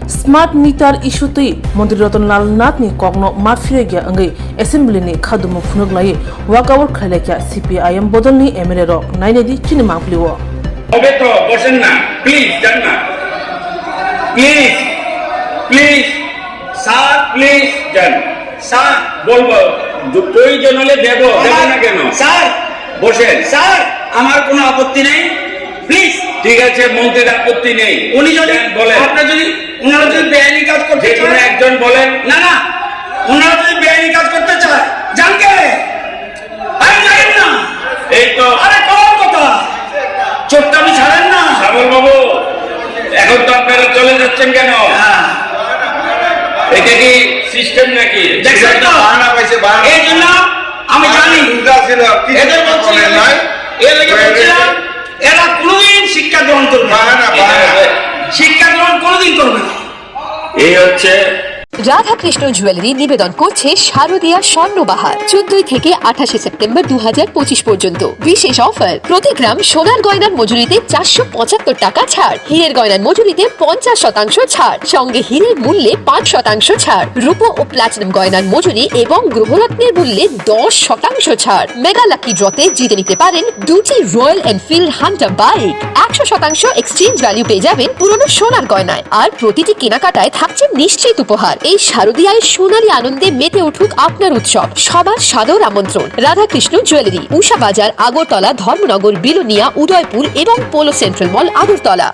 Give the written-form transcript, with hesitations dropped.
Smart meter इशुतै मन्त्री Ratanlal नाथनि कग्न माफिरेगिया अंगै एसेम्बलिनि खादुमु फुनुगलायै walkout खालायख्या CPIM बदलनि MLA रक नायनायदि चिनि मांफ्लिवो হবে তো বসেন না প্লিজ যান না প্লিজ প্লিজ স্যার প্লিজ যান স্যার বলবো প্রয়োজন হলে দেব না কেন স্যার বসেন স্যার আমার কোনো আপত্তি নেই প্লিজ ঠিক আছে মন্ত্রীর আপত্তি নেই উনি যদি বলেন আপনি যদি ওনারা যদি বেআইনি কাজ করতে চান একজন বলেন না না ওনারা যদি বেআইনি কাজ করতে চায় জানকে আরে জানেন না এই তো আরে কোন কথা চোখটামি ছাড়েন না সাবল বাবু এখন তো আপনারা চলে যাচ্ছেন কেন এটা কি সিস্টেম নাকি দেখছেন তো বাহানা পাইছে বাহানা এই জন্য আমি জানি এদের বলছি এর লাগে বলছিলাম এরা কোনোদিন শিক্ষা গ্রহণ করবে না শিক্ষা গ্রহণ কোনোদিন করবে না এই হচ্ছে রাধাকৃষ্ণ জুয়েলারি নিবেদন করছে শারদীয়া স্বর্ণবাহার 14 থেকে 28 সেপ্টেম্বর 2025 পর্যন্ত বিশেষ অফার প্রতি গ্রাম সোনার গয়নার মজুরিতে 475 টাকা ছাড় হীরের গয়নার মজুরিতে 50% ছাড় সঙ্গে হীরের মূল্যে 5% ছাড় রূপো ও প্লাটিনাম গয়নার মজুরি এবং গ্রহরত্নের মূল্যে 10% ছাড় মেগা লাকি ড্রতে জিতে নিতে পারেন দুটি royal Enfield Hunter bike 100% exchange value পেয়ে যাবেন পুরনো সোনার গয়নায় আর প্রতিটি কেনাকাটায় থাকছে নিশ্চিত উপহার এই শারদীয়ায় সোনালী আনন্দে মেতে উঠুক আপনার উৎসব সবার সাদর আমন্ত্রণ রাধাকৃষ্ণ জুয়েলারি উষা বাজার আগরতলা ধর্মনগর বিলোনিয়া উদয়পুর এবং পোলো সেন্ট্রাল মল আগরতলা।